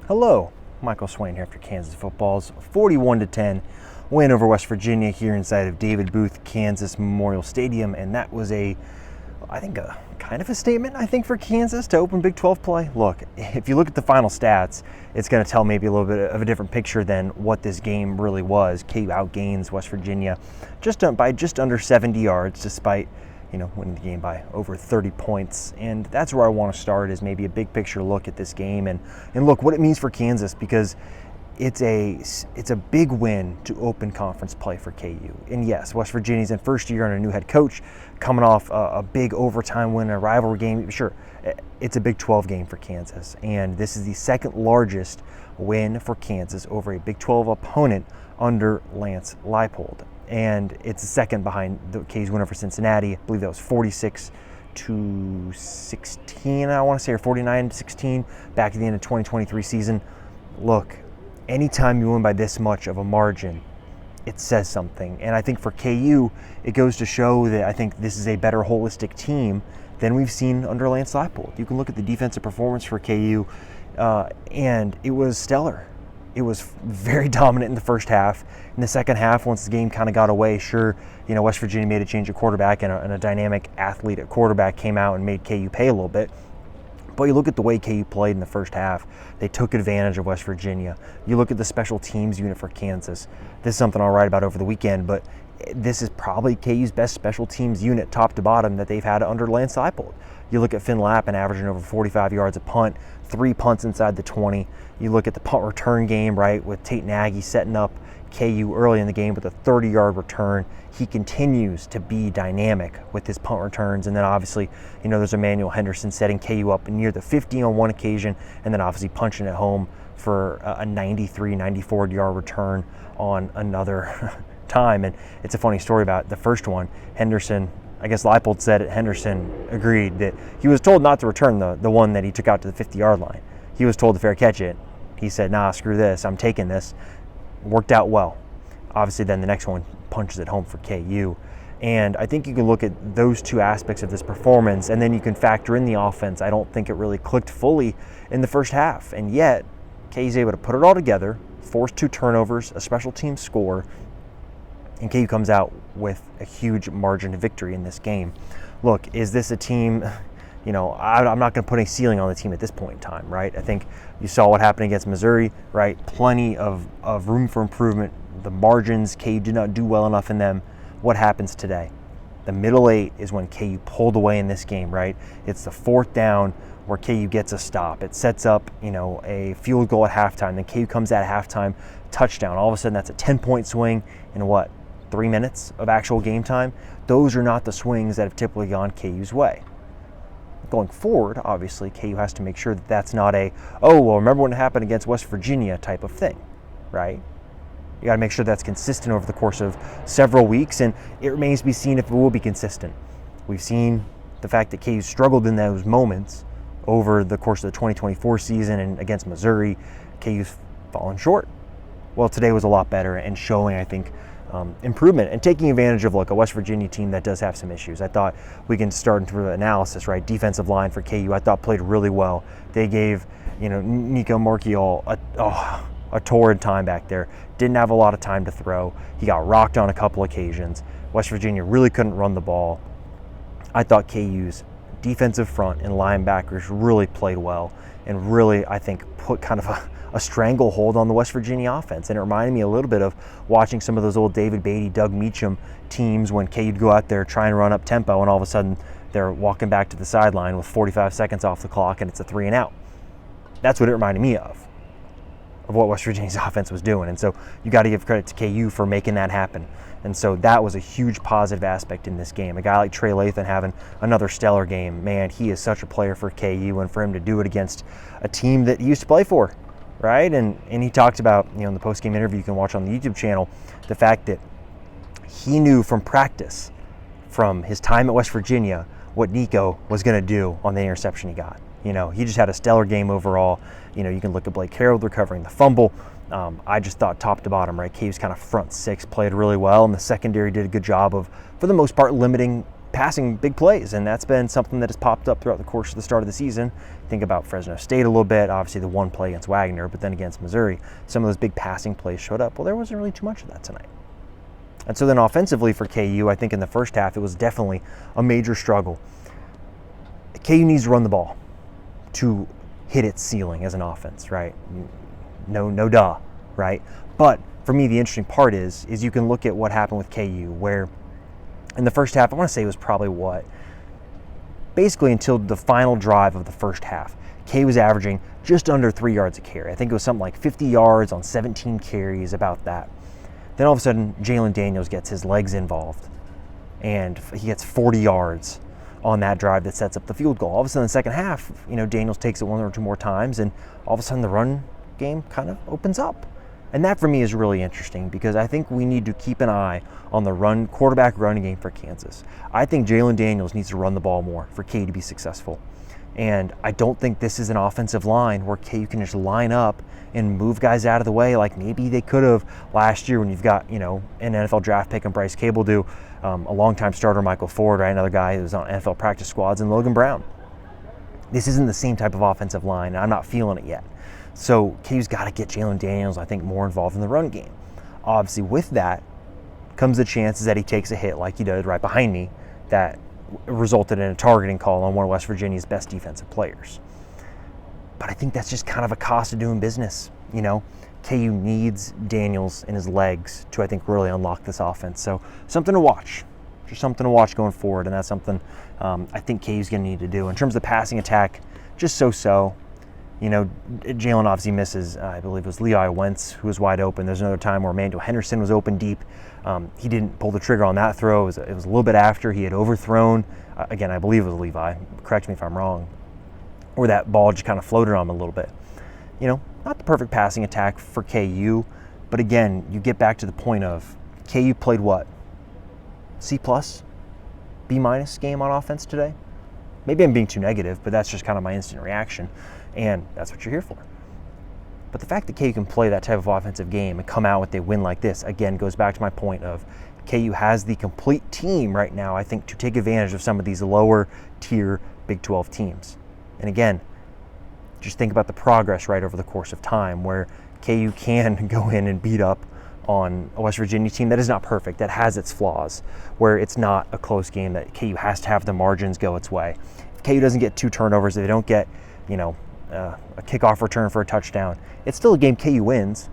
Hello, Michael Swain here after Kansas football's 41-10 win over West Virginia here inside of David Booth, Kansas Memorial Stadium, and that was a kind of a statement, for Kansas to open Big 12 play. Look, if you look at the final stats, it's going to tell maybe a little bit of a different picture than what this game really was. KU outgains West Virginia by just under 70 yards, despite winning the game by over 30 points. And that's where I want to start, is maybe a big picture look at this game and look what it means for Kansas, because it's a big win to open conference play for KU. And yes, West Virginia's in first year under a new head coach, coming off a big overtime win, a rivalry game. Sure, it's a Big 12 game for Kansas, and this is the second largest win for Kansas over a Big 12 opponent under Lance Leipold. And it's the second behind the KU's win over Cincinnati. I believe that was 46-16, I want to say, or 49-16 back at the end of 2023 season. Look, anytime you win by this much of a margin, it says something. And I think for KU, it goes to show that I think this is a better holistic team than we've seen under Lance Leipold. You can look at the defensive performance for KU, and it was stellar. It was very dominant in the first half. In the second half, once the game kind of got away, sure, West Virginia made a change at quarterback, and a dynamic athlete at quarterback came out and made KU pay a little bit. But you look at the way KU played in the first half, they took advantage of West Virginia. You look at the special teams unit for Kansas. This is something I'll write about over the weekend, but this is probably KU's best special teams unit, top to bottom, that they've had under Lance Leipold. You look at Finn Lappin averaging over 45 yards a punt, 3 punts inside the 20. You look at the punt return game, right, with Tate Nagy setting up KU early in the game with a 30-yard return. He continues to be dynamic with his punt returns. And then obviously, there's Emmanuel Henderson setting KU up near the 50 on one occasion, and then obviously punching it home for a 93, 94-yard return on another time. And it's a funny story about the first one. Henderson, I guess Leipold said it, Henderson agreed that he was told not to return the one that he took out to the 50-yard line. He was told to fair catch it. He said, nah, screw this, I'm taking this. Worked out well. Obviously, then the next one punches it home for KU. And I think you can look at those two aspects of this performance, and then you can factor in the offense. I don't think it really clicked fully in the first half. And yet, KU's able to put it all together, force 2 turnovers, a special team score, and KU comes out with a huge margin of victory in this game. Look, is this a team, I'm not going to put a ceiling on the team at this point in time, right? I think you saw what happened against Missouri, right? Plenty of room for improvement. The margins, KU did not do well enough in them. What happens today? The middle 8 is when KU pulled away in this game, right? It's the 4th down where KU gets a stop. It sets up, a field goal at halftime. Then KU comes at halftime, touchdown. All of a sudden, that's a 10-point swing in 3 minutes of actual game time. Those are not the swings that have typically gone KU's way. Going forward, obviously, KU has to make sure that that's not remember when it happened against West Virginia type of thing, right? You got to make sure that's consistent over the course of several weeks, and it remains to be seen if it will be consistent. We've seen the fact that KU struggled in those moments over the course of the 2024 season, and against Missouri, KU's fallen short. Well, today was a lot better and showing, I think, improvement and taking advantage of a West Virginia team that does have some issues. I thought we can start into the analysis, right? Defensive line for KU, I thought played really well. They gave, Nico Marchiol a torrid time back there. Didn't have a lot of time to throw. He got rocked on a couple occasions. West Virginia really couldn't run the ball. I thought KU's defensive front and linebackers really played well and really, I think, put kind of a stranglehold on the West Virginia offense. And it reminded me a little bit of watching some of those old David Beatty, Doug Meacham teams when KU'd go out there trying to run up tempo, and all of a sudden they're walking back to the sideline with 45 seconds off the clock and it's a 3 and out. That's what it reminded me of what West Virginia's offense was doing. And so you got to give credit to KU for making that happen. And so that was a huge positive aspect in this game. A guy like Trey Lathan having another stellar game. Man, he is such a player for KU, and for him to do it against a team that he used to play for, right? And he talked about, in the postgame interview you can watch on the YouTube channel, the fact that he knew from practice, from his time at West Virginia, what Nico was going to do on the interception he got. He just had a stellar game overall. You can look at Blake Harrell recovering the fumble. I just thought top to bottom, right, KU's kind of front 6 played really well, and the secondary did a good job of, for the most part, limiting passing big plays, and that's been something that has popped up throughout the course of the start of the season. Think about Fresno State a little bit, obviously the one play against Wagner, but then against Missouri, some of those big passing plays showed up. Well, there wasn't really too much of that tonight. And so then offensively for KU, I think in the first half, it was definitely a major struggle. KU needs to run the ball to hit its ceiling as an offense, right? No duh, right? But for me, the interesting part is you can look at what happened with KU, where in the first half, I want to say it was probably basically until the final drive of the first half, KU was averaging just under 3 yards a carry. I think it was something like 50 yards on 17 carries, about that. Then all of a sudden, Jalen Daniels gets his legs involved, and he gets 40 yards on that drive that sets up the field goal. All of a sudden, in the second half, Daniels takes it one or two more times, and all of a sudden the run game kind of opens up. And that for me is really interesting, because I think we need to keep an eye on the quarterback running game for Kansas. I think Jalen Daniels needs to run the ball more for KU to be successful. And I don't think this is an offensive line where KU can just line up and move guys out of the way like maybe they could have last year when you've got, an NFL draft pick and Bryce Cable do, a longtime starter Michael Ford, right, another guy who was on NFL practice squads, and Logan Brown. This isn't the same type of offensive line, and I'm not feeling it yet. So KU's got to get Jalen Daniels, I think, more involved in the run game. Obviously, with that comes the chances that he takes a hit like he did right behind me that resulted in a targeting call on one of West Virginia's best defensive players. But I think that's just kind of a cost of doing business. KU needs Daniels and his legs to, I think, really unlock this offense. So something to watch. Just something to watch going forward, and that's something I think KU's going to need to do. In terms of the passing attack, just so-so. Jalen obviously misses, I believe it was Levi Wentz who was wide open. There's another time where Emmanuel Henderson was open deep. He didn't pull the trigger on that throw. It was a little bit after he had overthrown. Again, I believe it was Levi. Correct me if I'm wrong. Where that ball just kind of floated on him a little bit. Not the perfect passing attack for KU, but again, you get back to the point of KU played what? C+? B- game on offense today? Maybe I'm being too negative, but that's just kind of my instant reaction. And that's what you're here for. But the fact that KU can play that type of offensive game and come out with a win like this, again, goes back to my point of KU has the complete team right now, I think, to take advantage of some of these lower tier Big 12 teams. And again, just think about the progress right over the course of time where KU can go in and beat up on a West Virginia team that is not perfect, that has its flaws, where it's not a close game, that KU has to have the margins go its way. If KU doesn't get 2 turnovers, if they don't get, a kickoff return for a touchdown, it's still a game KU wins,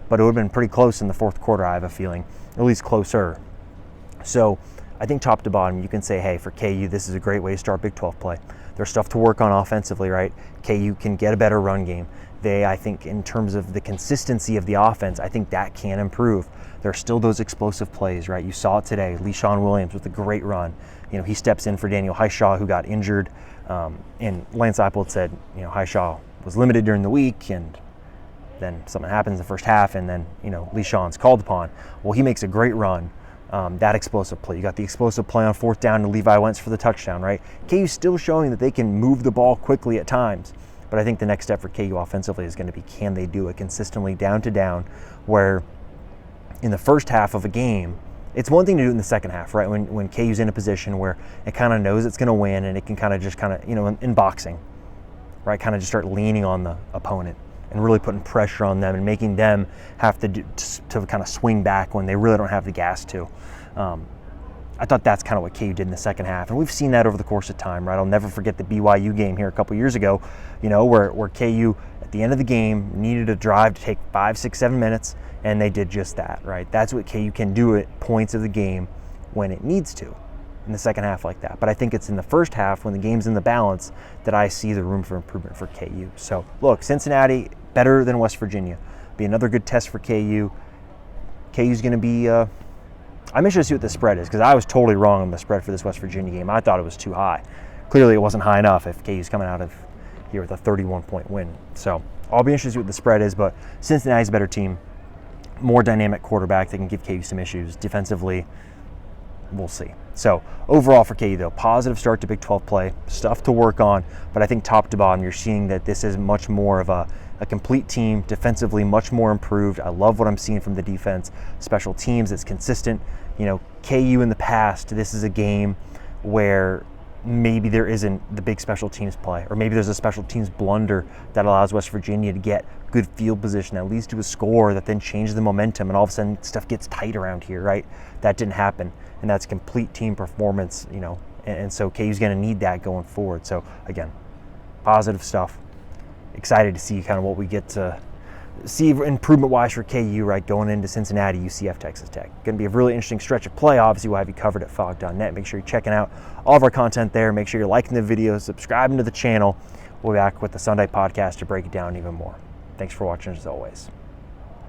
but it would have been pretty close in the fourth quarter, I have a feeling, at least closer. So I think top to bottom, you can say, hey, for KU, this is a great way to start Big 12 play. There's stuff to work on offensively, right? KU can get a better run game. I think in terms of the consistency of the offense, I think that can improve. There are still those explosive plays, right? You saw it today. Le'Shawn Williams with a great run. He steps in for Daniel Highshaw, who got injured. And Lance Leipold said, Highshaw was limited during the week, and then something happens in the first half, and then, Le'Shawn's called upon. Well, he makes a great run. That explosive play. You got the explosive play on 4th down to Levi Wentz for the touchdown, right? KU's still showing that they can move the ball quickly at times. But I think the next step for KU offensively is going to be, can they do it consistently down to down, where in the first half of a game, it's one thing to do it in the second half, right? When KU's in a position where it kind of knows it's going to win, and it can kind of in boxing, right? Kind of just start leaning on the opponent and really putting pressure on them and making them have to kind of swing back when they really don't have the gas to. I thought that's kind of what KU did in the second half, and we've seen that over the course of time, right? I'll never forget the BYU game here a couple years ago, where KU at the end of the game needed a drive to take 5, 6, 7 minutes, and they did just that, right? That's what KU can do at points of the game when it needs to in the second half like that. But I think it's in the first half when the game's in the balance that I see the room for improvement for KU. So look, Cincinnati better than West Virginia. Be another good test for KU. KU's going to be I'm interested to see what the spread is, because I was totally wrong on the spread for this West Virginia game. I thought it was too high. Clearly it wasn't high enough if KU's coming out of here with a 31-point win. So I'll be interested to see what the spread is, but Cincinnati's a better team, more dynamic quarterback that can give KU some issues. Defensively, we'll see. So overall for KU, though, positive start to Big 12 play, stuff to work on, but I think top to bottom, you're seeing that this is much more of a complete team, defensively much more improved. I love what I'm seeing from the defense. Special teams, it's consistent. KU in the past, this is a game where maybe there isn't the big special teams play, or maybe there's a special teams blunder that allows West Virginia to get good field position that leads to a score that then changes the momentum, and all of a sudden stuff gets tight around here, right? That didn't happen, and that's complete team performance, and so KU's going to need that going forward. So again, positive stuff. Excited to see kind of what we get to see improvement-wise for KU, right, going into Cincinnati, UCF, Texas Tech. Going to be a really interesting stretch of play. Obviously, we'll have you covered at Fog.net. Make sure you're checking out all of our content there. Make sure you're liking the videos, subscribing to the channel. We'll be back with the Sunday podcast to break it down even more. Thanks for watching, as always.